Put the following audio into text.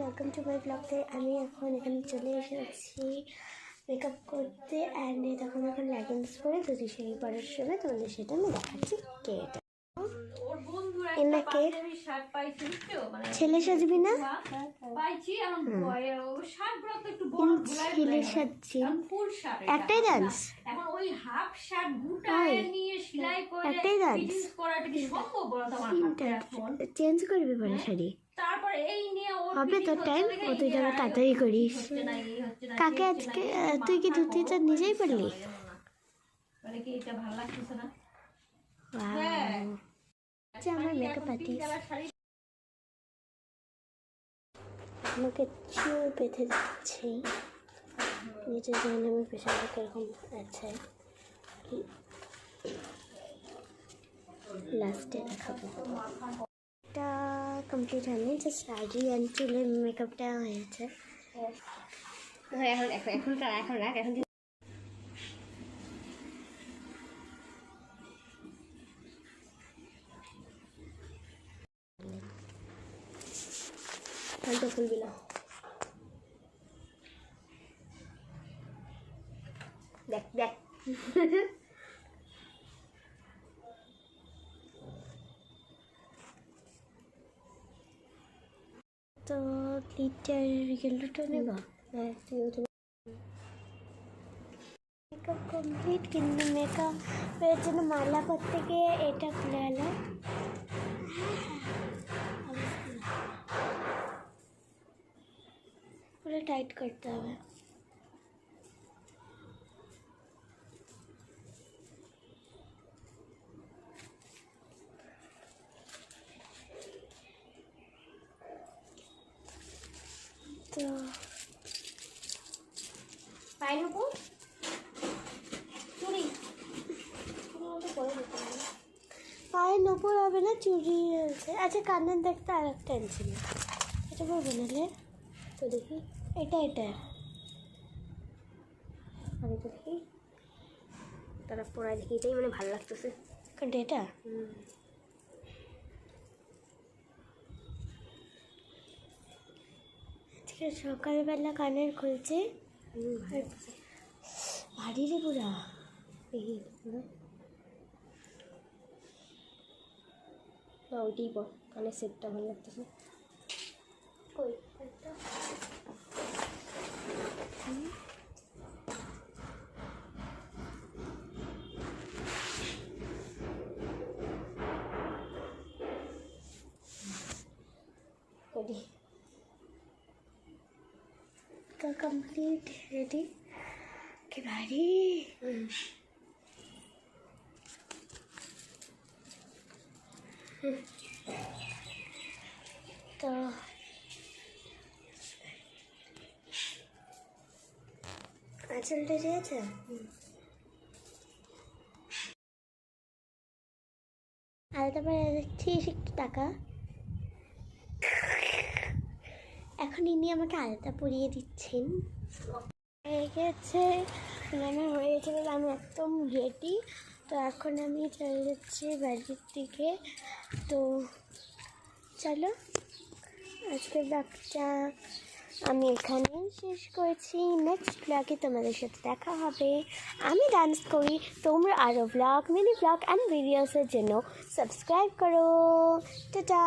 Welcome to my blog. আমি এখন এখানে চলে এসেছি মেকআপ করতে অ্যান্ড তখন এখন লেগিংস পরে যদি সেই পরের সময় তোমাদের সেটা আমি দেখাচ্ছি। কে এটা? এনাকে ছেলে সাজবি না? ছেলে সাজছি। একটাই ডান্স, একটাই ডান্স। চেঞ্জ করবি পরে শাড়ি হবে তোর টাইম। ও তুই যেন তাড়াতাড়ি করিস। কাকে আজকে তুই কি ধুতিটা নিজেই পড়লি? আমার মেকআপ আর্টিস্ট আমাকে চুল বেঁধে দিচ্ছে। নিচে জানি আমার পেছনে কিরকম আছে, লাস্টে দেখাবো। এটা কমপ্লিট হয়নি, জাস্ট শাড়ি অ্যান্ড চুলের মেকআপটা হয়েছে। এখন তো খুলবি না, দেখ দেখ। তো লিটার ইয়েলোটা নেব। হ্যাঁ, মেকআপ কমপ্লিট, কিন্তু মেকআপের জন্য মালা করতে গিয়ে এটা খুলে গেল। পুরো টাইট করতে হবে। তো পায়ের উপর চুড়ি, পায়ের উপর হবে না, চুড়ি আছে। আচ্ছা, কানের দেখতে আর একটা আনছিল, এটা বলবো নাহলে। তো দেখি এটা আমি তো দেখি তারা পড়ায় দেখি, এটাই মানে ভালো লাগতেছে। কোনটা? এটা আজকে সকালবেলা কানের খুলছে, ভারী রে পুরা। দেখি না, ওইটাই পর, কানের সেটটা ভালো লাগতেছে। কই একটা করি তো কমপ্লিট রেডি। কি ভারী। তো আঁচলটা ঠিক আছে। আর তারপরে যাচ্ছি একটু টাকা। এখন ইনি আমাকে আলতা পরিয়ে দিচ্ছেন। হয়ে গেছে, আমার হয়ে গেছে বলে আমি একদম রেডি। তো এখন আমি চলে যাচ্ছি বাড়ির দিকে। তো চলো, আজকের ব্লগটা আমি এখানেই শেষ করছি। নেক্সট ব্লগে তোমাদের সাথে দেখা হবে। আমি ডান্স করি, তোমরা আরও ব্লগ, মিনি ব্লগ অ্যান্ড ভিডিওসের জন্য সাবস্ক্রাইব করো। টাটা।